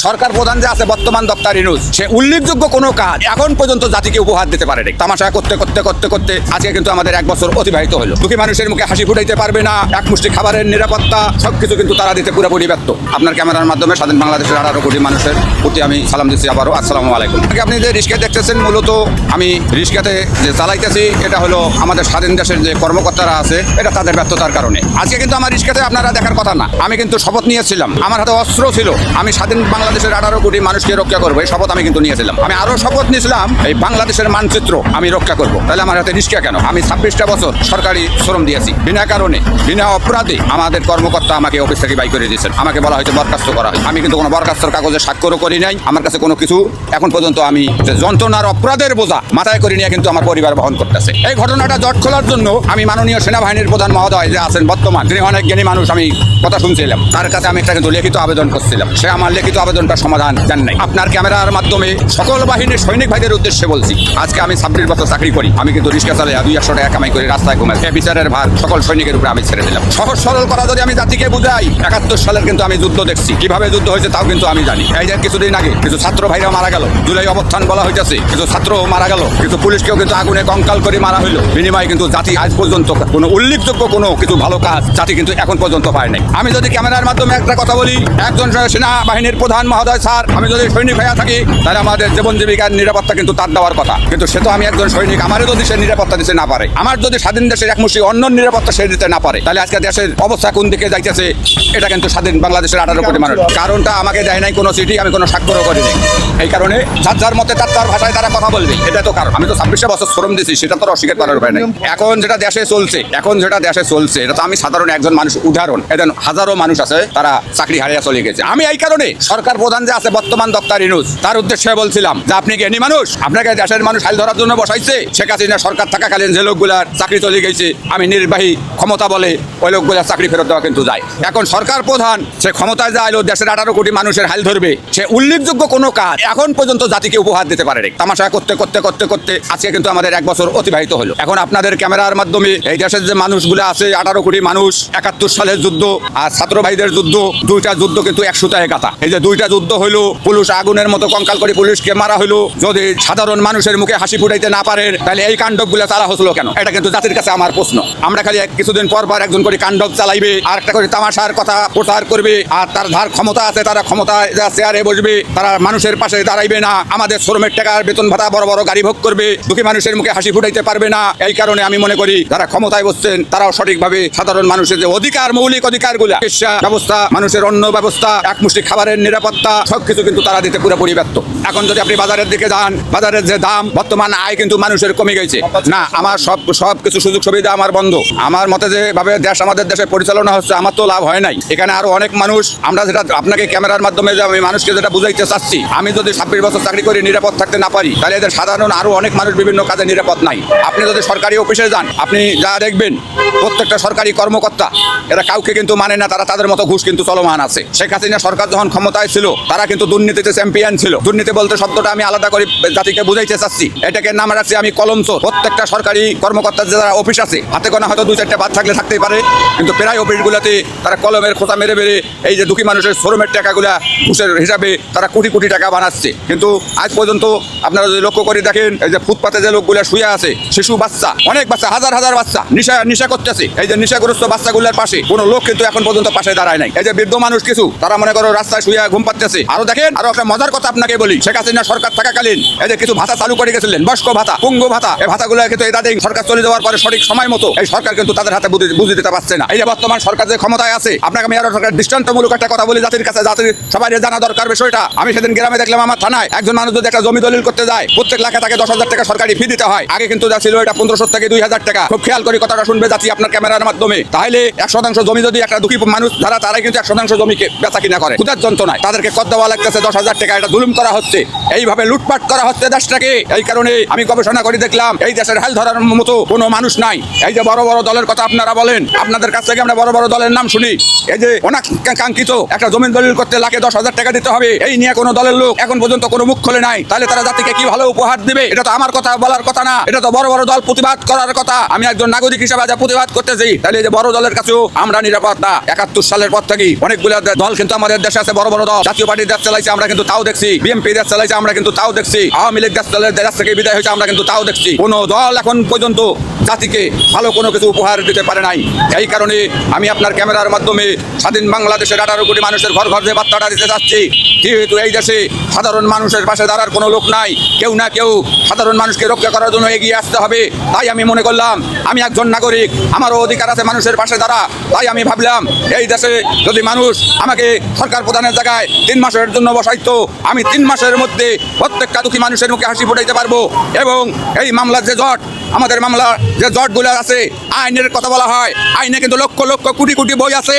সরকার প্রধান যে আছে বর্তমান ডক্টর ইউনূস, সে উল্লেখযোগ্য কোনো কাজ এখন পর্যন্ত জাতিকে উপহার দিতে পারেনি। তামাশা করতে করতে করতে করতে আজকে কিন্তু আমাদের 1 বছর অতিবাহিত হলো। দুঃখী মানুষের মুখে হাসি ফুটাইতে পারবে না, এক মুষ্টি খাবারের নিরাপত্তা সবকিছু কিন্তু তারা দিতে পুরোপুরি ব্যর্থ। আপনার ক্যামেরার মাধ্যমে স্বাধীন বাংলাদেশের 18 কোটি মানুষের প্রতি আমি সালাম দিচ্ছি আবারও আসসালামু আলাইকুম। আপনি যে রিস্কা দেখতেছেন, মূলত আমি রিস্কাতে যে চালাইতেছি এটা হলো আমাদের স্বাধীন দেশের যে কর্মকর্তারা আছে এটা তাদের ব্যর্থতার কারণে। আজকে কিন্তু আমার রিস্কাতে আপনারা দেখার কথা না। আমি কিন্তু শপথ নিয়েছিলাম, আমার হাতে অস্ত্র ছিল, আমি স্বাধীন বাংলাদেশের 18 কোটি মানুষকে রক্ষা করবো, এই শপথ আমি কিন্তু নিয়েছিলাম। আমি আরো শপথ নিয়েছিলাম এই বাংলাদেশের মানচিত্র আমি রক্ষা করবো। তাহলে আমার হাতে রিস্কা কেন? আমি 26টা বছর সরকারি শ্রম দিয়েছি, বিনা কারণে বিনা অপরাধে আমাদের কর্মকর্তা আমাকে অফিস থেকে বাই করে দিয়েছেন। আমাকে বলা হয়েছে বরখাস্ত করা হয়, আমি কিন্তু কোনো বরখাস্তর কাগজে স্বাক্ষরও করি নাই। আমার কাছে কোনো কিছু এখন পর্যন্ত আমি যন্ত্রণার অপরাধের বোঝা মাথায় করে নিয়ে কিন্তু আমার পরিবার বহন করতেছে। এই ঘটনাটা জট খোলার জন্য আমি মাননীয় সেনাবাহিনীর প্রধান মহোদয় যে আছেন বর্তমান, তিনি অনেক জ্ঞানী মানুষ, আমি কথা শুনছিলাম, তার কাছে আমি একটা কিন্তু লিখিত আবেদন করছিলাম। সে আমার লিখিত আবেদনটা সমাধান দেন নাই। আপনার ক্যামেরার মাধ্যমে সকল বাহিনীর সৈনিক ভাইদের উদ্দেশ্যে বলছি, আজকে আমি 26 বছর চাকরি করি, আমি কিন্তু রিক্সা চালাই 200 টাকা কামাই করে রাস্তায় ঘুমাই। এই বিচারের ভার সকল সৈনিকের উপরে আমি ছেড়ে দিলাম। সহজ সরল করা যদি আমি জাতিকে বুঝাই, 71 সালের কিন্তু আমি যুদ্ধ দেখছি, কিভাবে যুদ্ধ হয়েছে তাও কিন্তু আমি জানি। এই যে কিছুদিন আগে কিছু ছাত্র ভাইরা মারা গেল, জুলাই অবস্থান বলা হইতেছে, কিছু ছাত্র মারা গেল, কিছু পুলিশকেও কিন্তু আগুনে কঙ্কাল করে মারা হইলো। বিনিময়ে কিন্তু জাতি আজ পর্যন্ত কোনো উল্লেখযোগ্য কোনো কিছু ভালো কাজ জাতি কিন্তু এখন পর্যন্ত পায় নাই। আমি যদি ক্যামেরার মাধ্যমে একটা কথা বলি, একজন সেনাবাহিনীর প্রধান মহোদয় স্যার, আমি যদি সৈনিক ভাইয়া থাকি তাহলে আমাদের জীবন জীবিকার নিরাপত্তা কিন্তু তার দেওয়ার কথা, কিন্তু সে তো আমি একজন সৈনিক, আমারও যদি সে নিরাপত্তা দিতে না পারে, আমার যদি স্বাধীন দেশের এক মুষ্টি অন্য নিরাপত্তা সে দিতে না পারে, তাহলে আজকে দেশের অবস্থা কোন দিকে যাইতেছে এটা কিন্তু স্বাধীন বাংলাদেশের 18 কোটি মানুষ। কারণটা আমাকে দেয় নাই কোনো চিঠি, আমি কোনো স্বাক্ষরও করিনি। এই কারণে যার যার মতে তার ভাষায় তারা কথা বলবে, এটা তো কারণ। আমি তো 26 বছর শ্রম দিয়েছি, সেটা তো অস্বীকার করার উপায় নাই। এখন যেটা দেশে চলছে এটা তো আমি সাধারণ একজন মানুষ উদাহরণ, এদের হাজারো মানুষ আছে তারা চাকরি হারিয়ে চলে গেছে। আমি এই কারণে সরকার প্রধান যে আছে বর্তমান ডক্টর ইউনূস, তার উদ্দেশ্যে বলছিলাম যে আপনি জ্ঞানী মানুষ, আপনাকে দেশের মানুষ হাল ধরার জন্য বসাইছে। শেখ হাসিনা সরকার থাকাকালীন যে লোকগুলার চাকরি চলে গেছে, আমি নির্বাহী ক্ষমতা বলে ওই লোকগুলার চাকরি ফেরত দেওয়া কিন্তু যায়। এখন সরকার প্রধান সে ক্ষমতায় যায় দেশের 18 কোটি মানুষের হাল ধরবে, সে উল্লেখযোগ্য কোনো কাজ এখন পর্যন্ত জাতিকে উপহার দিতে পারেনি। তামাশা করতে করতে করতে করতে আজকে কিন্তু আমাদের 1 বছর অতিবাহিত হলো। এখন আপনাদের ক্যামেরার মাধ্যমে এই দেশের যে মানুষগুলো আছে 18 কোটি মানুষ, 71 সালের যুদ্ধ আর ছাত্র ভাইদের যুদ্ধ, দুইটা যুদ্ধ কিন্তু 1 সুতায় গাঁথা। এই যে দুইটা যুদ্ধ হইলো, পুলিশ আগুনের মতো কঙ্কাল করে পুলিশকে মারা হইলো। যদি সাধারণ মানুষের মুখে হাসি ফুটাইতে না পারেন তাহলে এই কাণ্ডগুলো চালা হলো কেন? এটা কিন্তু জাতির কাছে আমার প্রশ্ন। আমরা খালি কিছুদিন পর পর একজন করে কাণ্ডব চালাইবে, আর একটা করে তামাশার কথা প্রচার করবে, আর তার ধার ক্ষমতা আছে তারা ক্ষমতায় চেয়ারে বসবে, তারা মানুষের পাশে দাঁড়াইবে না, আমাদের শ্রমের টাকার বেতন ভাতা বড় বড় গাড়ি ভোগ করবে, দুঃখী মানুষের মুখে হাসি ফুটাইতে পারবে না। এই কারণে আমি মনে করি যারা ক্ষমতায় বসছেন তারাও সঠিকভাবে সাধারণ মানুষের যে অধিকার, মৌলিক অধিকারগুলো, চিকিৎসা ব্যবস্থা, মানুষের অন্ন ব্যবস্থা, এক মুষ্টি খাবারের নিরাপত্তা সবকিছু কিন্তু তারা দিতে পুরোপুরি ব্যর্থ। এখন যদি আপনি বাজারের দিকে যান, বাজারের যে দাম, বর্তমান আয় কিন্তু মানুষের কমে গেছে না। আমার সব কিছু সুযোগ সুবিধা আমার বন্ধ। আমার মতে যেভাবে আমাদের দেশে পরিচালনা হচ্ছে, আমার তো লাভ হয় নাই। এখানে আরো অনেক মানুষ, আমরা যেটা আপনাকে ক্যামেরার মাধ্যমে আমি মানুষকে যেটা বুঝাইতে চাচ্ছি, আমি যদি 26 বছর চাকরি করে নিরাপদ থাকতে না পারি, তাহলে এদের সাধারণ আরো অনেক মানুষ বিভিন্ন কাজে নিরাপদ নাই। আপনি যদি সরকারি অফিসে যান, আপনি যা দেখবেন প্রত্যেকটা সরকারি কর্মকর্তা এরা কাউকে কিন্তু মানে না, তারা তাদের মতো ঘুষ কিন্তু চলমান আছে। শেখ হাসিনা সরকার যখন ক্ষমতায় ছিল তারা কিন্তু দুর্নীতিতে চ্যাম্পিয়ন ছিল। দুর্নীতি বলতে শব্দটা আমি আলাদা করে জাতিকে বুঝাইতে চাচ্ছি, এটাকে নাম রাখছি আমি কলঙ্ক। প্রত্যেকটা সরকারি কর্মকর্তার যারা অফিস আছে, হাতে গোনা হয়তো 2-4টা বাদ থাকতেই পারে, কিন্তু প্রায় অফিসগুলোতে তারা কলমের খোঁচা মেরে মেরে এই যে দুঃখী মানুষের শ্রমের টাকাগুলা ঘুষের হিসাবে তারা কোটি কোটি টাকা বানাচ্ছে। কিন্তু আজ পর্যন্ত আপনারা যদি লক্ষ্য করে দেখেন, এই যে ফুটপাতে যে লোকগুলা শুয়ে আছে, শিশু বাচ্চা, অনেক বাচ্চা, হাজার হাজার বাচ্চা নেশা করতেছে। এই যে নেশাগ্রস্ত বাচ্চাগুলোর পাশে কোনো লোক কিন্তু এখন পর্যন্ত পাশে দাঁড়ায় নাই। এই যে বৃদ্ধ মানুষ কিছু, তারা মনে করো রাস্তায় শুয়ে ঘুম পাচ্ছে। আরো দেখেন, আরো একটা মজার কথা আপনাকে বলি, শেখ হাসিনা সরকার থাকাকালীন এই যে কিছু ভাতা চালু করে গেছিলেন, বয়স্ক ভাতা, পঙ্গু ভাতা, এই ভাতাগুলো কিন্তু এদাদিন সরকার চলে যাওয়ার পরে সঠিক সময় মতো এই সরকার কিন্তু তাদের হাতে বুঝে দিতে পারছে না। এই যে বর্তমান সরকার যে ক্ষমতায় আছে, আপনাকে আমি আরো সরকার দৃষ্টান্তমূলক একটা কথা বলি জাতির কাছে, জাতির সবাই জানা দরকার বিষয়টা। আমি সেদিন গ্রামে দেখলাম, আমার থানায় একজন মানুষ যদি একটা জমি দলিল করতে যায়, প্রত্যেক লাখে তাকে 10,000 টাকা সরকারি ফি দিতে হয়। আগে কিন্তু যা ছিল এটা 1500 থেকে 2000 টাকা। খুব খেয়াল করে কথাটা শুনবে জাতি আপনার ক্যামেরার মাধ্যমে। তাহলে 1% জমি যদি একটা দুঃখী মানুষ যারা, তারাই কিন্তু 1% জমিকে বেচা কিনা করে ক্ষুধার যন্ত্রণায়, তাদেরকে কর দেওয়া লাগতেছে 10,000 টাকা। এটা জুলুম করা হচ্ছে, এইভাবে লুটপাট করা হচ্ছে দেশটাকে। এই কারণে আমি গবেষণা করে দেখলাম এই দেশের হাল ধরার মতো কোনো মানুষ নাই। এই যে বড় বড় দলের কথা আপনারা বলেন, আপনাদের কাছ থেকে আমরা বড় বড় দলের নাম শুনি, এই যে অনাকাঙ্ক্ষিত একটা জমিন দলিল করতে লাখে 10,000 টাকা দিতে হবে, এই নিয়ে কোনো দলের লোক এখন পর্যন্ত কোনো মুখ খোলে নাই। তাহলে তারা জাতিকে কি ভালো উপহার দিবে? এটা তো আমার কথা বলার কথা না, এটা তো বড় বড় দল প্রতিবাদ করার কথা। আমি একজন নাগরিক হিসেবে যা প্রতিবাদ করতেছি, তাহলে যে বড় দলের কাছেও আমরা নিরাপদ না। 71 সালের পর থেকে অনেকগুলো দল কিন্তু আমাদের দেশে আছে, বড় বড় দল, জাতীয় পার্টি দেশ চালাইছে আমরা কিন্তু তাও দেখছি, বিএনপি দেশ চালাইছে আমরা কিন্তু তাও দেখছি, আওয়ামী লীগ দেশ দেশ থেকে বিদায় হয়েছে আমরা কিন্তু তাও দেখছি। কোনো দল এখন পর্যন্ত জাতিকে ভালো কোনো কিছু উপহার দিতে পারে নাই। এই কারণে আমি আপনার ক্যামেরার মাধ্যমে স্বাধীন বাংলাদেশের 18 কোটি মানুষের ঘর ঘর যে বার্তাটা দিতে যাচ্ছি, যেহেতু এই দেশে সাধারণ মানুষের পাশে দাঁড়ার কোনো লোক নাই, কেউ না কেউ সাধারণ মানুষকে রক্ষা করার জন্য এগিয়ে আসতে হবে। তাই আমি মনে করলাম আমি একজন নাগরিক, আমারও অধিকার আছে মানুষের পাশে দাঁড়া। তাই আমি ভাবলাম এই দেশে যদি মানুষ আমাকে সরকার প্রধানের জায়গায় 3 মাসের জন্য বসাইতো, আমি 3 মাসের মধ্যে প্রত্যেকটা দুঃখী মানুষের মুখে হাসি ফুটাইতে পারবো। এবং এই মামলার যে জট, আমাদের মামলার যে জটগুলো আছে, আইনের কথা বলা হয়, আইনে কিন্তু লক্ষ লক্ষ কোটি কোটি বই আছে।